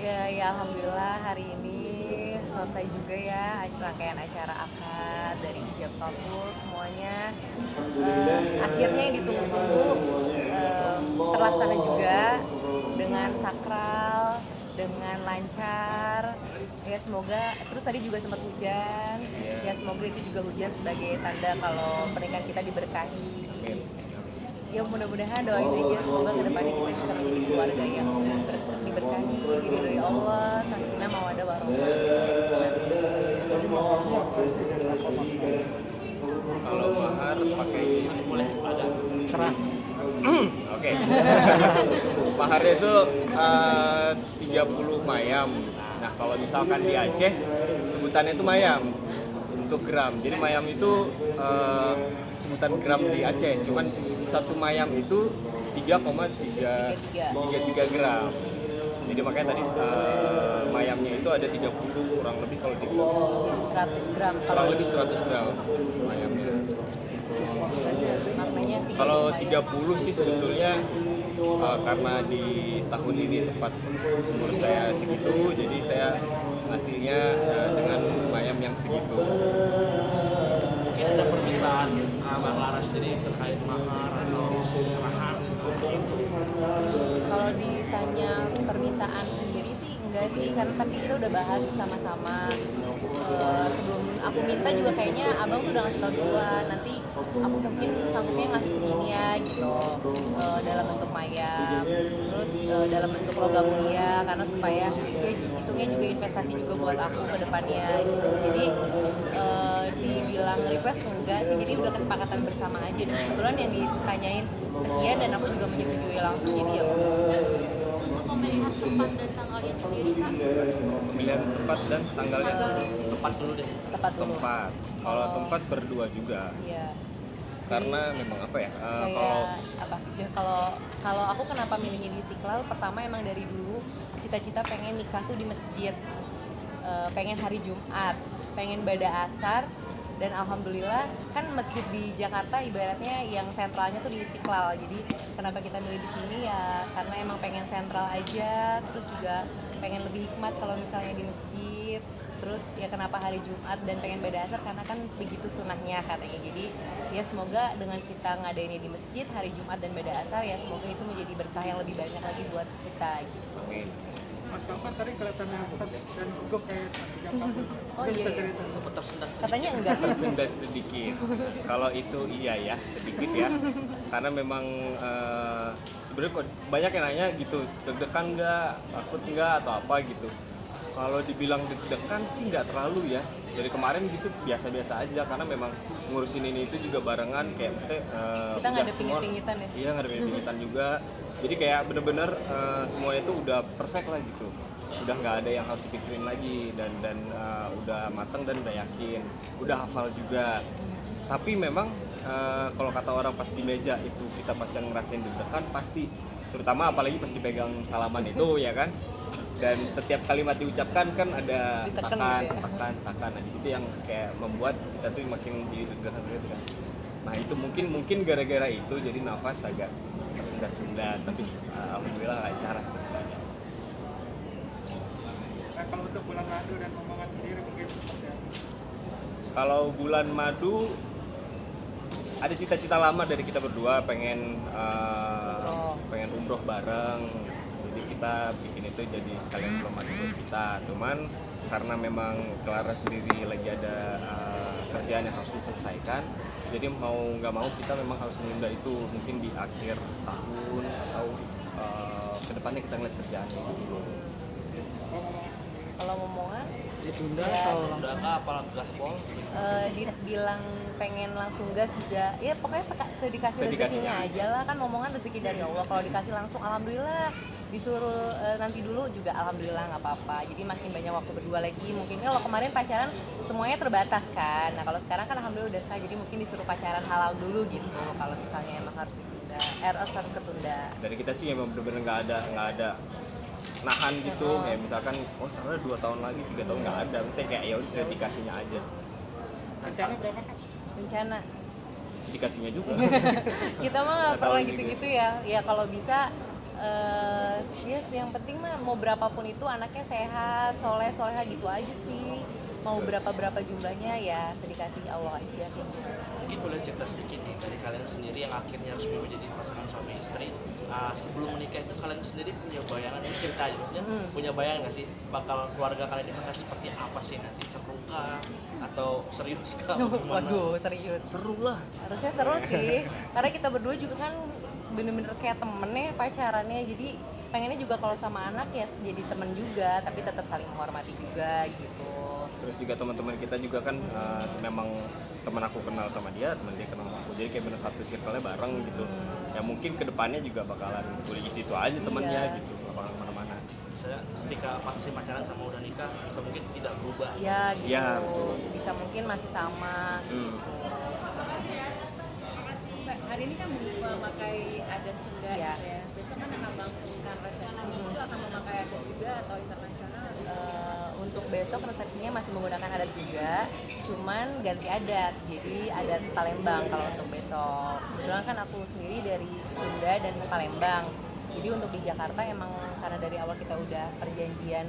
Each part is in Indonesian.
Ya alhamdulillah hari ini selesai juga ya rangkaian acara akad dari Hijab Couple semuanya. Akhirnya yang ditunggu-tunggu terlaksana juga dengan sakral, dengan lancar. Ya semoga, terus tadi juga sempat hujan. Ya semoga itu juga hujan sebagai tanda kalau pernikahan kita diberkahi. Ya mudah-mudahan doain aja semoga kedepannya kita bisa menjadi keluarga yang diberkahi, diridhoi Allah, sakinah mawaddah warahmah. Kalau mahar pakai boleh ada keras. Oke. Maharnya itu 30 mayam. Nah kalau misalkan di Aceh sebutannya itu mayam untuk gram. Jadi mayam itu sebutan gram di Aceh. Cuman satu mayam itu 3,33 gram. Jadi makanya tadi mayamnya itu ada 30 kurang lebih kalau di 100 gram. Kurang lebih 100 gram mayamnya. Maknanya Kalau 30 sih sebetulnya karena di tahun ini tepat umur saya segitu, jadi saya hasilnya dengan mayam yang segitu. Mungkin ada permintaan Bang Laras jadi terkait mahar atau serahan. kalau ditanya permintaan sendiri sih enggak sih, karena tapi kita udah bahas sama-sama. Sebelum aku minta juga kayaknya abang tuh udah ngasih tau duluan, nanti aku mungkin sanggupnya ngasih segini ya gitu, dalam bentuk mayam, terus dalam bentuk logam mulia, karena supaya ya, hitungnya juga investasi juga buat aku ke depannya gitu. Jadi dibilang request enggak sih, jadi udah kesepakatan bersama aja, dan kebetulan yang ditanyain sekian dan aku juga menyetujui langsung, jadi ya udah. Pemilihan tempat dan tanggalnya sendiri kan? Pemilihan tempat dan tanggalnya Tepat dulu deh. Tepat dulu. tempat. Kalau tempat berdua juga. Iya. Karena memang apa ya? Kayak apa? Ya kalau aku kenapa milihnya di Istiqlal? Pertama emang dari dulu cita-cita pengen nikah tuh di masjid. Pengen hari Jumat, pengen bada asar, dan alhamdulillah kan masjid di Jakarta ibaratnya yang sentralnya tuh di Istiqlal. Jadi kenapa kita milih di sini ya karena emang pengen sentral aja, terus juga pengen lebih hikmat kalau misalnya di masjid. Terus ya kenapa hari Jumat dan pengen bada asar karena kan begitu sunahnya katanya. Jadi ya semoga dengan kita ngadainnya di masjid hari Jumat dan bada asar, ya semoga itu menjadi berkah yang lebih banyak lagi buat kita gitu. Amin. Mas Kampan tadi kelihatannya pas dan gugup kayak Mas Kampan. Oh iya, Bisa iya. cerita. Sempat tersendat. Katanya enggak. Tersendat sedikit. Kalau itu iya ya, sedikit ya. Karena memang sebenarnya kok banyak yang nanya gitu, deg-degan nggak, takut nggak atau apa gitu. Kalau dibilang deg-degan sih nggak terlalu ya. Dari kemarin gitu biasa-biasa aja, karena memang ngurusin ini itu juga barengan, kayak maksudnya Kita nggak ada udah semua- pingit-pingitan ya. Iya, nggak ada pingit-pingitan juga. Jadi kayak bener-bener semuanya itu udah perfect lah gitu. Udah nggak ada yang harus dipikirin lagi, dan udah mateng dan udah yakin, udah hafal juga. Tapi memang kalau kata orang pas di meja itu kita pas yang ngerasain deg-degan pasti, terutama apalagi pas dipegang salaman itu ya kan. Dan setiap kalimat diucapkan kan ada Ditekan takan, gitu ya. takan. Nah di situ yang kayak membuat kita tuh makin jadi deg-degan gitu kan. Nah itu mungkin gara-gara itu jadi nafas agak tersendat-sendat, tapi alhamdulillah lancar sebenarnya. Nah, kalau untuk bulan madu dan omongan sendiri mungkin seperti apa? Kalau bulan madu ada cita-cita lama dari kita berdua, pengen umroh bareng. Jadi kita bikin itu jadi sekalian bulan madu buat kita. Cuman karena memang Clara sendiri lagi ada kerjaan yang harus diselesaikan, jadi mau nggak mau kita memang harus menunda itu, mungkin di akhir tahun atau kedepannya kita ngeliat kerjaannya dulu. Kalau ngomongan Ditunda Ya. atau udah nggak apa gaspol? dibilang pengen langsung gas juga, ya pokoknya sedikasih rezekinya aja lah, kan ngomongan rezeki dari Allah. Kalau dikasih langsung alhamdulillah, disuruh nanti dulu juga alhamdulillah nggak apa-apa. Jadi makin banyak waktu berdua lagi. Mungkin kalau kemarin pacaran semuanya terbatas kan, nah kalau sekarang kan alhamdulillah udah sah, jadi mungkin disuruh pacaran halal dulu gitu kalau misalnya emang harus ditunda, harus ketunda. Dari kita sih emang bener-bener nggak ada nahan gitu, kayak misalkan karena 2 tahun lagi 3 tahun nggak ada, mesti kayak ya udah sedikasinya aja, Rencana berapa kan? Rencana sedikasinya juga. kita mah nggak Nggak pernah tahu gitu-gitu ya. Ya kalau bisa Yes, yang penting mah mau berapapun itu anaknya sehat, soleha gitu aja sih. Mau berapa jumlahnya ya sedikasih Allah aja kayak gitu. Mungkin boleh cerita sedikit nih dari kalian sendiri yang akhirnya resmi menjadi pasangan suami istri. Sebelum menikah itu kalian sendiri punya bayangan, ini cerita aja maksudnya, punya bayangan nggak sih bakal keluarga kalian ini bakal seperti apa sih nanti, seru kah atau serius kah? Waduh, serius. Seru lah. Harusnya seru sih, karena kita berdua juga kan bener-bener kayak temen ya pacarannya, jadi pengennya juga kalau sama anak ya jadi temen juga, tapi tetap saling menghormati juga gitu. Terus juga teman-teman kita juga kan memang teman aku kenal sama dia, teman dia kenal sama aku, jadi kayak bener satu circle-nya bareng gitu. Ya mungkin kedepannya juga bakalan boleh gitu aja temennya gitu, gak bakalan kemana-mana. Misalnya ketika masih pacaran sama udah nikah bisa mungkin tidak berubah. Ya gitu, Ya, betul. bisa mungkin masih sama. Mbak, hari ini kan memakai adat Sunda Iya. gitu ya. Besok kan akan melangsungkan resepsi. Itu akan memakai adat juga atau internasional? Untuk besok resepsinya masih menggunakan adat juga, cuman ganti adat, jadi adat Palembang kalau untuk besok. Kebetulan kan aku sendiri dari Sunda dan Palembang, jadi untuk di Jakarta emang karena dari awal kita udah perjanjian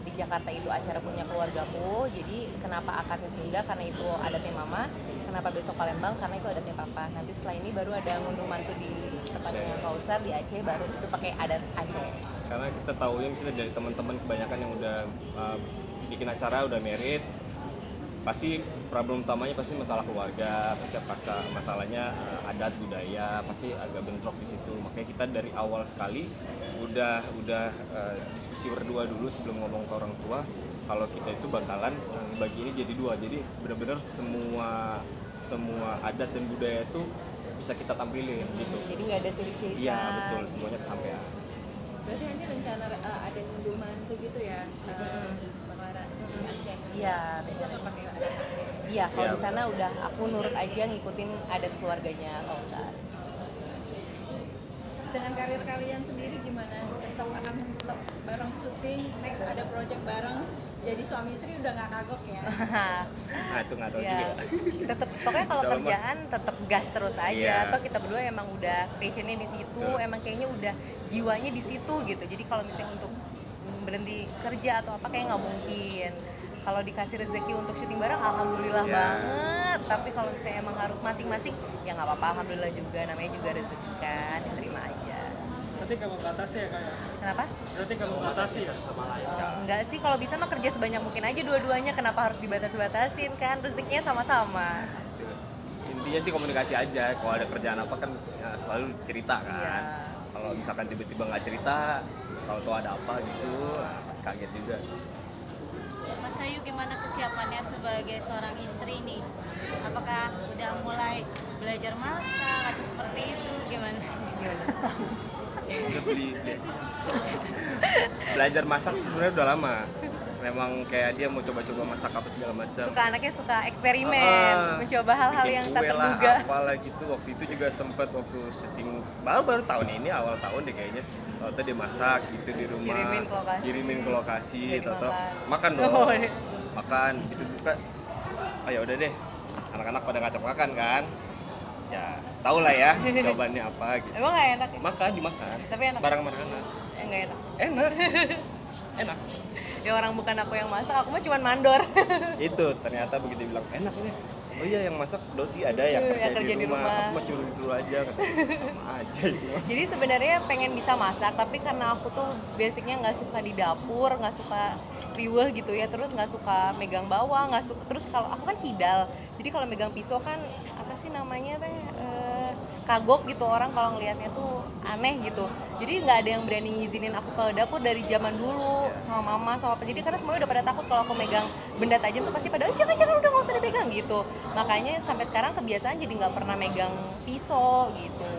di Jakarta itu acara punya keluargaku, jadi kenapa akadnya Sunda karena itu adatnya mama, kenapa besok Palembang karena itu adatnya papa. Nanti setelah ini baru ada ngunduh mantu di tempatnya Kausar di Aceh, baru itu pakai adat Aceh. Karena kita tahu ya misalnya dari teman-teman kebanyakan yang udah bikin acara udah merit, pasti problem utamanya pasti masalah keluarga, pasti masalahnya adat budaya, pasti agak bentrok di situ. Makanya kita dari awal sekali udah diskusi berdua dulu sebelum ngomong ke orang tua kalau kita itu bakalan bagi ini jadi dua, jadi benar-benar semua adat dan budaya itu bisa kita tampilin gitu. Jadi nggak ada sirik-sirikan. Iya betul, semuanya kesampaian. Berarti nanti rencana ada ngunduh mantu gitu ya, Mbak Clara di Aceh. Iya, Itu akan pakai adat Aceh. iya. Kalau Iya, di sana udah aku nurut aja ngikutin adat keluarganya Kausar. Terus dengan karir kalian sendiri gimana? Tetap akan tetap bareng syuting, next ada project bareng. Jadi suami istri udah nggak kagok ya? Nah itu nggak tahu Ya, juga. tetap pokoknya kalau Insya Allah, kerjaan tetap gas terus aja. Iya. Atau kita berdua emang udah passionnya di situ, Betul. emang kayaknya udah jiwanya di situ gitu. Jadi kalau misalnya untuk berhenti kerja atau apa kayak nggak mungkin. Kalau dikasih rezeki untuk syuting bareng, alhamdulillah Iya. banget. Tapi kalau misalnya emang harus masing-masing, ya nggak apa-apa, alhamdulillah juga. Namanya juga rezeki kan, ya terima aja. Berarti gak membatasi ya kayak? Kenapa? Berarti gak membatasi ya? Sama lain. Enggak sih, kalau bisa mah kerja sebanyak mungkin aja dua-duanya. Kenapa harus dibatas-batasin kan? Rezekinya sama-sama. Intinya sih komunikasi aja. Kalau ada kerjaan apa kan ya, selalu cerita kan. Iya. Kalau misalkan tiba-tiba nggak cerita, tahu-tahu ada apa gitu, nah, pasti kaget juga. Mas Ayu, gimana kesiapannya sebagai seorang istri nih? Apakah udah mulai belajar masak atau seperti itu? Gimana? Udah beli. Belajar masak sih sebenarnya udah lama. Memang kayak dia mau coba-coba masak apa segala macam. Anaknya suka eksperimen, mencoba hal-hal yang tak Kue lah, terduga. apalah gitu. Waktu itu juga sempat waktu syuting baru tahun ini, awal tahun deh kayaknya. Tahu dia masak gitu di rumah. Kirimin ke lokasi, Jadi tahu makan. makan dong. Oh, iya. Makan gitu buka. Oh ya udah deh. Anak-anak pada ngacak makan kan. Ya, tau lah ya jawabannya apa gitu. Emang gak enak ya? Makan, dimakan. Tapi enak. Barang makanan. Gak enak. Enak. Enak. Ya orang bukan aku yang masak, aku mah cuma mandor. Itu ternyata begitu bilang enak ini. Oh iya yang masak Dodi ada yang kerja di rumah. Aku mah curu-curu aja kan. Sama aja itu. Jadi sebenarnya pengen bisa masak, tapi karena aku tuh basicnya nggak suka di dapur, nggak suka riweh gitu ya, terus nggak suka megang bawang, nggak suka. Terus kalau aku kan kidal, jadi kalau megang pisau kan apa sih namanya teh kagok gitu, orang kalau ngelihatnya tuh aneh gitu. Jadi nggak ada yang berani ngizinin aku ke dapur dari zaman dulu sama mama sama apa. Jadi karena semuanya udah pada takut kalau aku megang benda tajam tuh pasti pada jangan udah nggak usah dipegang gitu. Makanya sampai sekarang kebiasaan jadi nggak pernah megang pisau gitu.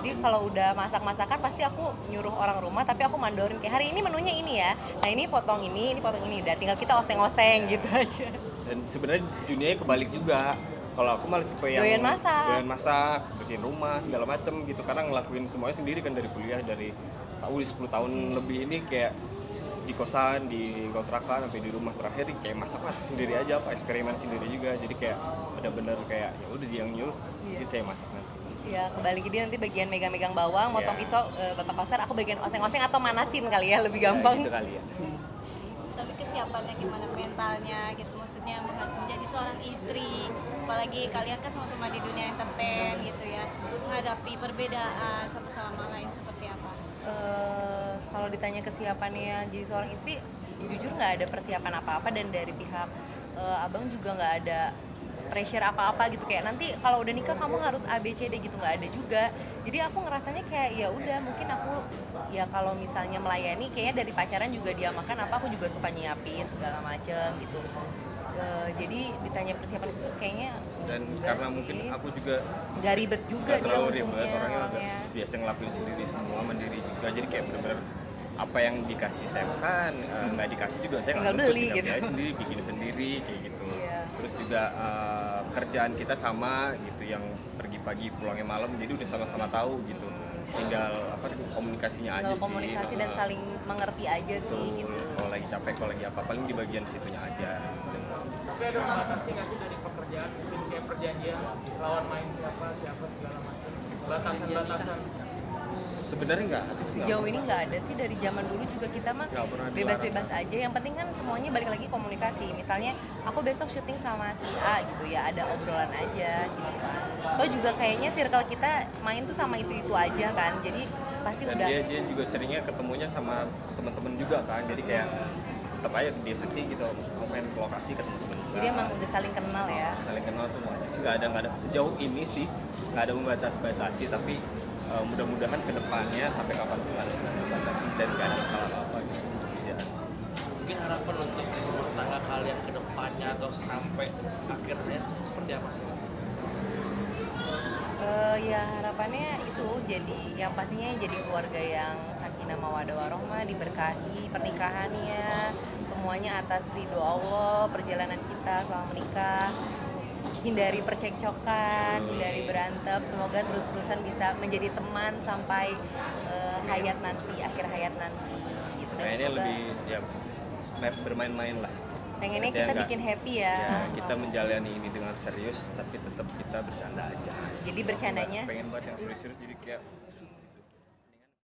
Jadi kalau udah masak-masakan pasti aku nyuruh orang rumah, tapi aku mandorin kayak hari ini menunya ini ya. Nah ini potong ini potong ini. Udah tinggal kita oseng-oseng gitu aja. Dan sebenarnya dunianya kebalik juga. Kalau aku malah tipe yang Doyan masak, bersihin rumah segala macem gitu. Karena ngelakuin semuanya sendiri kan dari kuliah, dari 10 tahun lebih ini kayak di kosan, di kontrakan, sampai di rumah terakhir kayak masak sendiri aja, apa eksperimen sendiri juga. Jadi kayak benar-benar kayak ya udah dia yang nyuruh, jadi saya masak nanti. Ya, kebalik dia nanti bagian megang-megang bawang, motong pisau, Bapak Kosar, aku bagian oseng-oseng atau manasin kali ya, lebih gampang. Ya, gitu kali ya. Tapi kesiapannya gimana mentalnya gitu, maksudnya menjadi seorang istri, apalagi kalian kan sama-sama di dunia entertain gitu ya, menghadapi perbedaan satu sama lain seperti apa? Kalau ditanya kesiapannya jadi seorang istri, jujur nggak ada persiapan apa-apa, dan dari pihak abang juga nggak ada pressure apa-apa gitu, kayak nanti kalau udah nikah kamu harus A B C D gitu, nggak ada juga. Jadi aku ngerasanya kayak ya udah, mungkin aku ya kalau misalnya melayani kayaknya dari pacaran juga dia makan apa, aku juga suka nyiapin segala macem gitu. Jadi ditanya persiapan khusus kayaknya Dan enggak karena sih. mungkin aku juga Nggak ribet juga nggak dia terlalu ribet, untungnya orangnya udah orangnya. biasa ngelakuin sendiri semua, mandiri juga. Jadi kayak bener-bener apa yang dikasih saya makan, nggak dikasih juga saya Tinggal nuntut, beli tinggal gitu. beli sendiri, bikin sendiri kayak gitu. Iya. Terus juga kerjaan kita sama gitu, yang pergi pagi pulangnya malam, jadi udah sama-sama tahu gitu. Tinggal apa komunikasinya aja Tinggal sih. komunikasi dan saling mengerti aja sih Betul. gitu. Kalau lagi capek, kalau lagi apa, paling di bagian situnya aja. Gitu. Tapi ada membatasi nggak sih dari pekerjaan, mungkin kayak perjanjian lawan main siapa segala macam, batasan-batasan. Sebenarnya nggak ada sih. Sejauh ini nggak ada sih, dari zaman dulu juga kita mah Nggak pernah bebas-bebas aja. Yang penting kan semuanya balik lagi komunikasi. Misalnya aku besok syuting sama si A gitu ya, ada obrolan aja gitu kan. Atau juga kayaknya circle kita main tuh sama itu aja kan. Jadi pasti Dan udah dia juga seringnya ketemunya sama teman-teman juga kan, jadi kayak tetap aja dia setia gitu, mau main ke lokasi ketemu teman juga. jadi emang udah saling kenal ya. Saling kenal semuanya sih, nggak ada sejauh ini sih nggak ada membatasi, tapi mudah-mudahan kedepannya sampai kapanpun ada membatasi dan nggak ada masalah apa gitu untuk kerjaan. Mungkin harapan untuk rumah tangga kalian ke depannya atau sampai akhirnya seperti apa sih? Ya harapannya itu jadi yang pastinya jadi keluarga yang sakinah mawaddah warohmah, diberkahi pernikahannya, semuanya atas ridho Allah, perjalanan kita selama menikah, hindari percekcokan, hindari berantem, semoga terus-terusan bisa menjadi teman sampai hayat nanti, akhir hayat nanti gitu. Dan Kayaknya semoga lebih siap bermain-main lah. pengennya Maksudnya kita nggak- bikin happy ya. Ya, kita menjalani ini dengan serius, tapi tetap kita bercanda aja. Jadi bercandanya Pengen banget yang serius-serius, jadi kayak